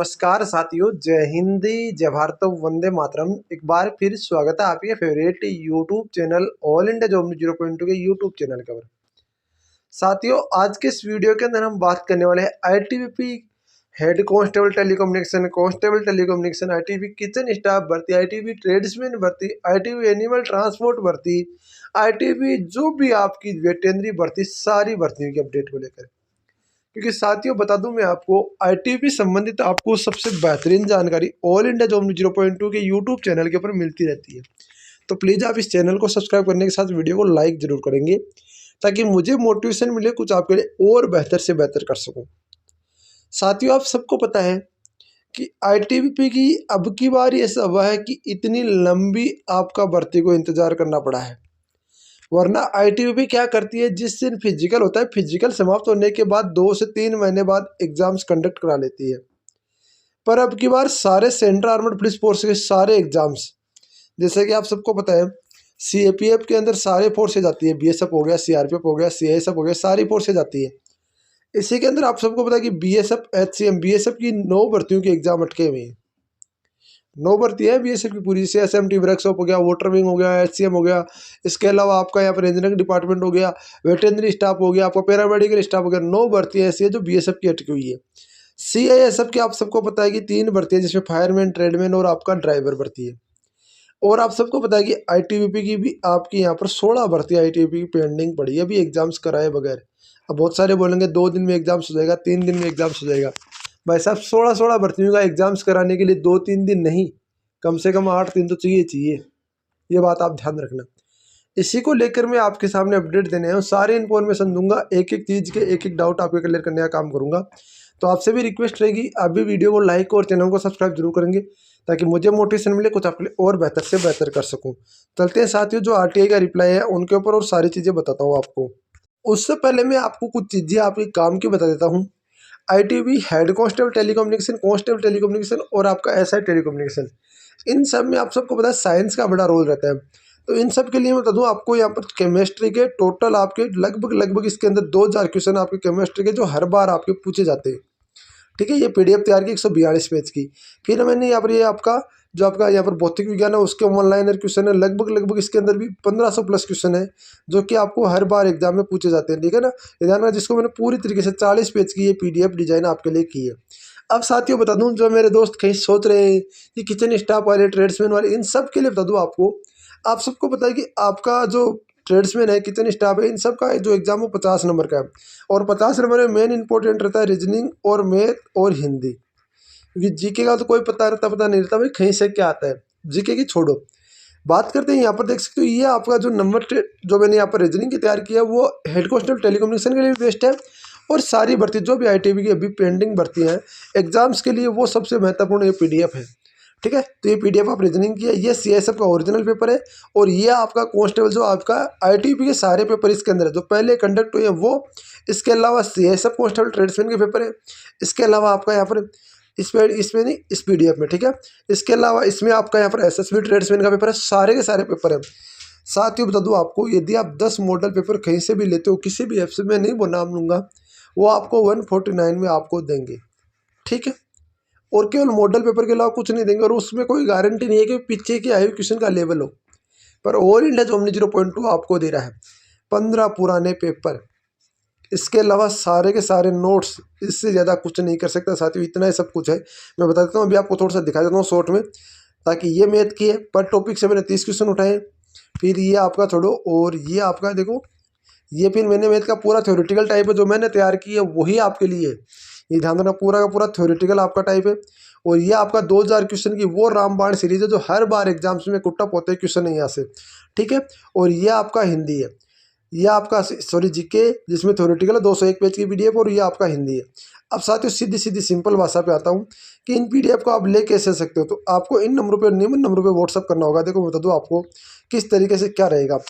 नमस्कार साथियों, जय हिंदी, जय भारत, वंदे मातरम। एक बार फिर स्वागत है आपके favourite YouTube channel all India job 0.2 के यूट्यूब चैनल के ऊपर। साथियों, आज के इस वीडियो के अंदर हम बात करने वाले हैं ITBP head constable telecommunication, ITB kitchen staff भर्ती, आईटीबी ट्रेड्समैन भर्ती, आईटीबी एनिमल ट्रांसपोर्ट भर्ती, आईटीबी जो भी आपकी वेटरनरी भर्ती, सारी भर्तियों की अपडेट को लेकर। क्योंकि साथियों बता दूं मैं आपको, आईटीबी संबंधित आपको सबसे बेहतरीन जानकारी ऑल इंडिया जॉब 0.2 के यूट्यूब चैनल के ऊपर मिलती रहती है। तो प्लीज़ आप इस चैनल को सब्सक्राइब करने के साथ वीडियो को लाइक जरूर करेंगे, ताकि मुझे मोटिवेशन मिले कुछ आपके लिए और बेहतर से बेहतर कर सकूं। साथियों, आप सबको पता है कि आईटीबीपी की अब की बार ऐसा हुआ है कि इतनी लंबी आपका भर्ती को इंतजार करना पड़ा है। वरना आईटीबीपी क्या करती है, जिस दिन फिजिकल होता है, फिजिकल समाप्त होने के बाद 2 से 3 महीने बाद एग्जाम्स कंडक्ट करा लेती है। पर अब की बार सारे सेंट्रल आर्मड पुलिस फोर्स के सारे एग्जाम्स, जैसे कि आप सबको पता है, सीएपीएफ के अंदर सारे फोर्सेज आती है, बीएसएफ हो गया, सीआरपीएफ हो गया, सीआईएसएफ हो गया, सारी फोर्सेज आती है। इसी के अंदर आप सबको पता है कि बीएसएफ, एचसीएम, बीएसएफ की 9 भर्तियों के एग्जाम अटके हुए हैं। 9 भर्ती है बीएसएफ की पूरी, से एसएमटी वर्कशॉप हो गया, वाटर विंग हो गया, एचसीएम हो गया। इसके अलावा आपका यहाँ पर इंजीनियरिंग डिपार्टमेंट हो गया, वेटरनरी स्टाफ हो गया, आपका पैरामेडिकल स्टाफ हो गया। 9 भर्ती ऐसी है जो बीएसएफ की अटकी हुई है। सीआईएसएफ की आप सबको पता है कि 3 भर्ती है, जिसमें फायरमैन, ट्रेडमैन और आपका ड्राइवर भर्ती है। और आप सबको पता है कि आईटीबीपी की भी आपकी यहाँ पर 16 भर्ती आईटीबीपी की पेंडिंग पड़ी है, अभी एग्जाम्स कराए बगैर। अब बहुत सारे बोलेंगे 2 दिन में एग्जाम्स हो जाएगा, 3 दिन में एग्जाम्स हो जाएगा। भाई साहब, 16 भर्तियों का एग्जाम्स कराने के लिए 2-3 दिन नहीं, कम से कम 8 दिन तो चाहिए। ये बात आप ध्यान रखना। इसी को लेकर मैं आपके सामने अपडेट देने आया हूँ, सारी इन्फॉर्मेशन दूंगा, एक एक चीज़ के एक एक डाउट आपके क्लियर करने का काम करूंगा। तो आपसे भी रिक्वेस्ट रहेगी, आप भी वीडियो को लाइक और चैनल को सब्सक्राइब जरूर करेंगे, ताकि मुझे मोटिवेशन मिले कुछ आपके लिए और बेहतर से बेहतर कर सकूँ। चलते हैं साथियों, जो आरटीआई का रिप्लाई है उनके ऊपर और सारी चीज़ें बताता हूँ आपको। उससे पहले मैं आपको कुछ चीज़ें आपके काम की बता देता हूँ। आईटीबी हेड कांस्टेबल टेलीकम्युनिकेशन और आपका एसआई टेलीकम्युनिकेशन, इन सब में आप सबको पता है साइंस का बड़ा रोल रहता है। तो इन सब के लिए मैं बता दूं आपको, यहाँ पर केमिस्ट्री के टोटल आपके लगभग इसके अंदर 2000 क्वेश्चन आपके केमिस्ट्री के जो हर बार आपके पूछे जाते हैं। ठीक है, ये पीडीएफ तैयार की 142 पेज की। फिर मैंने यहाँ पर ये आपका जो आपका यहाँ पर भौतिक विज्ञान है उसके ऑनलाइनर क्वेश्चन है, लगभग इसके अंदर भी 1500 प्लस क्वेश्चन है, जो कि आपको हर बार एग्जाम में पूछे जाते हैं। ठीक है ना, ध्यान में, जिसको मैंने पूरी तरीके से 40 पेज की ये पीडीएफ डिजाइन आपके लिए की है। अब साथियों बता दूं, जो मेरे दोस्त कहीं सोच रहे हैं कि किचन स्टाफ वाले, ट्रेड्समैन वाले, इन सब के लिए बता दूं आपको, आप सबको पता है कि आपका जो ट्रेड्समैन है, किचन स्टाफ है, इन सब का जो एग्जाम वो 50 नंबर का है। और 50 नंबर में मेन इंपॉर्टेंट रहता है रीजनिंग और मैथ और हिंदी, क्योंकि जीके का तो कोई पता नहीं रहता भाई कहीं से क्या आता है। जीके की छोड़ो, बात करते हैं यहाँ पर देख सकते हो, ये आपका जो नंबर जो मैंने यहाँ पर रीजनिंग की तैयार किया वो हेड कांस्टेबल टेलीकम्युनिकेशन के लिए भी बेस्ट है। और सारी भर्ती जो भी आईटीबी की अभी पेंडिंग भर्ती हैं एग्जाम्स के लिए, वो सबसे महत्वपूर्ण ये पीडीएफ है। ठीक है, तो ये पीडीएफ आप रीजनिंग की है, ये सीएसएफ का ओरिजिनल पेपर है, और ये आपका कांस्टेबल जो आपका आईटीबी के सारे पेपर इसके अंदर है जो पहले कंडक्ट हुए हैं वो। इसके अलावा सीएसएफ कांस्टेबल ट्रेड्समैन के पेपर है। इसके अलावा आपका यहाँ पर इसमें नहीं, इस पीडीएफ में। ठीक है, इसके अलावा इसमें आपका यहाँ पर एसएसबी ट्रेड्समैन का पेपर है, सारे के सारे पेपर हैं। साथ ही बता दूँ आपको, यदि आप 10 मॉडल पेपर कहीं से भी लेते हो, किसी भी ऐप से, मैं नहीं वो नाम लूँगा, वो आपको 149 में आपको देंगे। ठीक है, और केवल मॉडल पेपर के अलावा कुछ नहीं देंगे, और उसमें कोई गारंटी नहीं है कि पीछे के आए हुए क्वेश्चन का लेवल हो। पर ऑल इंडिया जॉब 0.2 आपको दे रहा है 15 पुराने पेपर, इसके अलावा सारे के सारे नोट्स, इससे ज़्यादा कुछ नहीं कर सकता साथियों, इतना ही सब कुछ है। मैं बता देता हूँ, अभी आपको थोड़ा सा दिखा देता हूँ शॉर्ट में, ताकि ये मैथ की है, पर टॉपिक से मैंने 30 क्वेश्चन उठाए। फिर ये आपका छोड़ो, और ये आपका देखो, ये फिर मैंने मैथ का पूरा थ्योरेटिकल टाइप है जो मैंने तैयार की है, वही आपके लिए है। ये ध्यान रखना, पूरा का पूरा थ्योरेटिकल आपका टाइप है। और ये आपका 2000 क्वेश्चन की वो रामबाण सीरीज है जो हर बार एग्जाम्स में कुट्टा पोते क्वेश्चन है यहाँ से। ठीक है, और ये आपका हिंदी है, ये आपका जीके, जिसमें थ्योरेटिकल है 201 पेज की पीडीएफ, और ये आपका हिंदी है। अब साथियों सीधी सिंपल भाषा पे आता हूँ कि इन पीडीएफ को आप ले कैसे सकते हो। तो आपको इन नंबरों पे, निम्न नंबरों पे व्हाट्सअप करना होगा। देखो बता दूँ आपको किस तरीके से क्या रहेगा।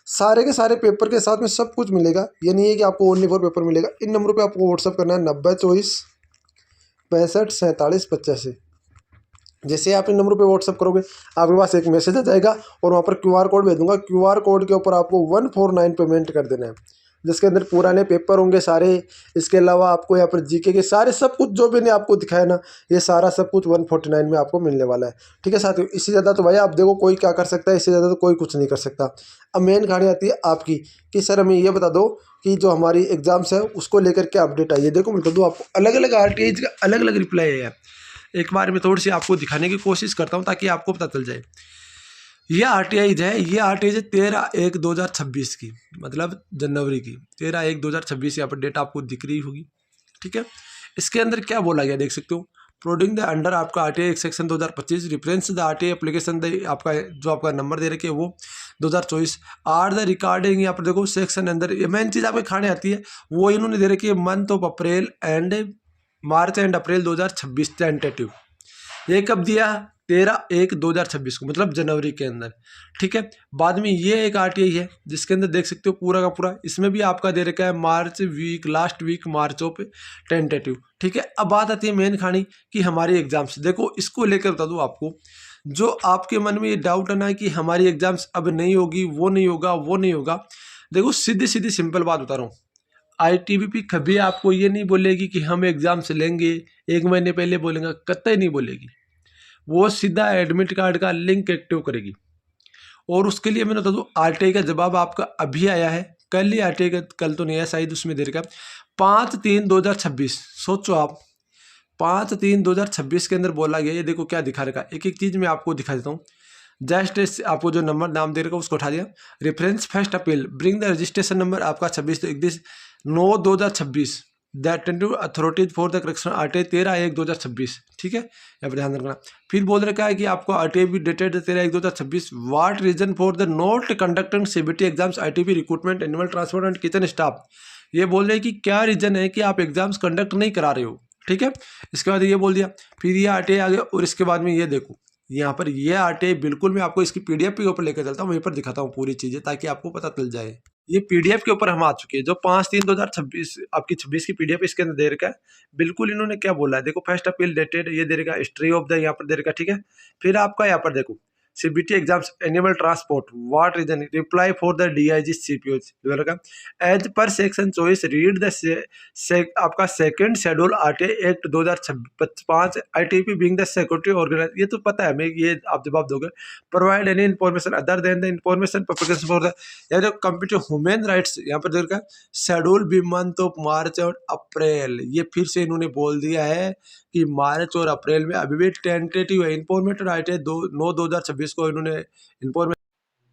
सारे के सारे पेपर के साथ में सब कुछ मिलेगा, ये नहीं है कि आपको ओनली 4 पेपर मिलेगा। इन नंबरों पे आपको व्हाट्सअप करना है 90 24 65 47 85। जैसे आप इन नंबरों पे व्हाट्सअप करोगे, आपके पास एक मैसेज आ जाएगा, और वहाँ पर क्यूआर कोड भेज दूंगा। क्यूआर कोड के ऊपर आपको 149 पेमेंट कर देना है। जिसके अंदर पुराने पेपर होंगे सारे। इसके अलावा आपको यहाँ पर जीके के सारे सब कुछ जो मैंने आपको दिखाया ना, ये सारा सब कुछ 149 में आपको मिलने वाला है। ठीक है साथियों, इससे ज़्यादा तो भाई आप देखो कोई क्या कर सकता है, इससे ज़्यादा तो कोई कुछ नहीं कर सकता। अब मेन कहानी आती है आपकी कि सर हमें ये बता दो कि जो हमारी एग्जाम्स है उसको लेकर क्या अपडेट आई है। देखो मैं बता दूँ आपको, अलग अलग RTI का अलग अलग रिप्लाई है। एक बार मैं थोड़ी सी आपको दिखाने की कोशिश करता हूँ ताकि आपको पता चल जाए। ये RTI है, ये RTI है 13/1/2026 की, मतलब जनवरी की 13/1/2026 यहाँ पर डेट आपको दिख रही होगी। ठीक है, इसके अंदर क्या बोला गया देख सकते हो। प्रोडिंग द अंडर आपका RTI section 2025 reference the RTI application the आपका जो आपका नंबर दे रखे है वो 2024 आर द रिकॉर्डिंग। यहाँ पर देखो सेक्शन अंदर ये मेन चीज़ आपको खाने आती है, वो इन्होंने दे रखी है month of April and March and April 2026 tentative. ये कब दिया, 13/1/2026 को, मतलब जनवरी के अंदर। ठीक है, बाद में ये एक RTI है जिसके अंदर देख सकते हो पूरा का पूरा, इसमें भी आपका दे रखा है March week, last week March of tentative. ठीक है, अब बात आती है मेन खानी कि हमारी एग्जाम्स। देखो इसको लेकर बता दूँ आपको, जो आपके मन में ये डाउट है ना कि हमारी एग्जाम्स अब नहीं होगी, वो नहीं होगा, वो नहीं होगा, देखो सीधी सीधी सिंपल बात बता रहा हूँ। ITBP कभी आपको ये नहीं बोलेगी कि हम एग्जाम्स लेंगे, 1 महीने पहले बोलेंगे, कतई नहीं बोलेगी। वो सीधा एडमिट कार्ड का लिंक एक्टिव करेगी। और उसके लिए मैंने बता दूँ RTI का जवाब आपका अभी आया है, कल ही RTI का, कल तो नहीं आया शायद, उसमें देर का 5/3/2026। सोचो आप, 5/3/2026 के अंदर बोला गया। ये देखो क्या दिखा रखा, एक एक चीज़ मैं आपको दिखा देता हूँ। जस्ट आपको जो नंबर नाम दे रखा उसको उठा दिया। Reference first appeal bring the registration number आपका 26/9/2026 that tentative authorities for the correction RTI 13/1/2026। ठीक है, यहाँ पर ध्यान रखना। फिर बोल रखा है कि आपको RTI भी dated 13/1/2026 what reason for the not conducting CBT exams ITB recruitment annual transport and kitchen staff. ये बोल रहे हैं कि क्या रीजन है कि आप एग्जाम्स कंडक्ट नहीं करा रहे हो। ठीक है, इसके बाद ये बोल दिया, फिर ये RTI आ गया। और इसके बाद में ये देखो यहाँ पर ये RTI बिल्कुल मैं आपको इसकी PDF के ऊपर लेकर चलता हूँ, वहीं पर दिखाता हूँ पूरी चीज़ें ताकि आपको पता चल जाए। ये PDF के ऊपर हम आ चुके हैं, जो 5/3/2026 आपकी 26 की PDF इसके अंदर दे रखा है। बिल्कुल इन्होंने क्या बोला है, देखो फर्स्ट अपील डेटेड, ये दे रखा हिस्ट्री ऑफ द यहाँ पर दे रखा। ठीक है, फिर आपका यहाँ पर देखो CBT exams animal transport what reason reply for the DIG CPO as per section 24 read the आपका second schedule RTI act 2005 ITP being the security organise. ये तो पता है, मैं ये आप जवाब दोगे। Provide any information other than the information publication for the या जो कंप्यूटर ह्यूमन राइट्स यहाँ पर देखा schedule B month of March और अप्रैल। ये फिर से इन्होंने बोल दिया है कि मार्च और अप्रैल में अभी भी टेंटेटिव है। इन्फॉर्मेटिव RTI 9/2026 को इन्होंने इन्फॉर्मेशन,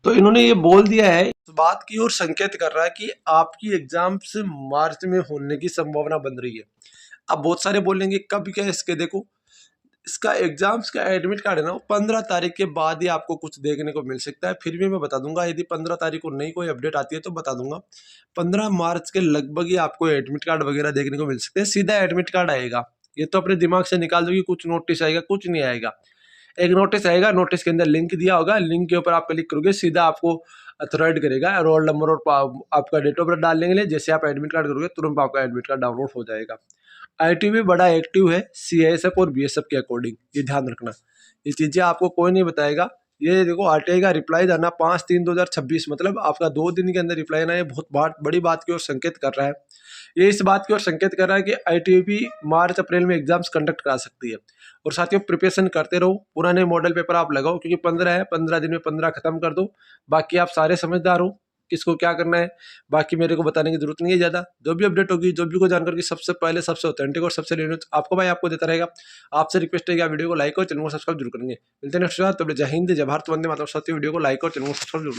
तो इन्होंने ये बोल दिया है, इस बात की ओर संकेत कर रहा है कि आपकी एग्जाम्स मार्च में होने की संभावना बन रही है। अब बहुत सारे बोलेंगे कब क्या इसके, देखो इसका एग्जाम्स का एडमिट कार्ड है ना, 15 तारीख के बाद ही आपको कुछ देखने को मिल सकता है। फिर भी मैं बता दूंगा, यदि 15 तारीख को नई कोई अपडेट आती है तो बता दूंगा। 15 मार्च के लगभग ही आपको एडमिट कार्ड वगैरह देखने को मिल सकते हैं। सीधा एडमिट कार्ड आएगा, ये तो अपने दिमाग से निकाल दो कि कुछ नोटिस आएगा, कुछ नहीं आएगा। एक नोटिस आएगा, नोटिस के अंदर लिंक दिया होगा, लिंक के ऊपर आप क्लिक करोगे, सीधा आपको अथॉराइज करेगा, रोल नंबर और आपका डेट ऑफ बर्थ डाल लेंगे। जैसे आप एडमिट कार्ड करोगे तुरंत आपका एडमिट कार्ड डाउनलोड हो जाएगा। ITB बड़ा एक्टिव है CISF और BSF के अकॉर्डिंग, ये ध्यान रखना। ये चीज़ें आपको कोई नहीं बताएगा। ये देखो RTI का रिप्लाई आना 5/3/2026, मतलब आपका 2 दिन के अंदर रिप्लाई आना, ये बहुत बड़ी बात की ओर संकेत कर रहा है। ये इस बात की ओर संकेत कर रहा है कि ITB मार्च अप्रैल में एग्जाम्स कंडक्ट करा सकती है। और साथियों प्रिपरेशन करते रहो, पुराने मॉडल पेपर आप लगाओ, क्योंकि 15 है, 15 दिन में 15 खत्म कर दो। बाकी आप सारे समझदार हो किसको क्या करना है, बाकी मेरे को बताने की जरूरत नहीं है ज़्यादा। जो भी अपडेट होगी, जो भी को जानकारी की सबसे पहले, सबसे ऑथेंटिक और सबसे न्यूज आपको भाई आपको देता रहेगा। आपसे रिक्वेस्ट है कि आप वीडियो को लाइक और चैनल को सब्सक्राइब जरूर करेंगे। मिलते हैं नेक्स्ट बार, तब जय हिंद, जय भारत, वंदे मातरम। साथियों वीडियो को लाइक और चैनल को सब्सक्राइब जरूर,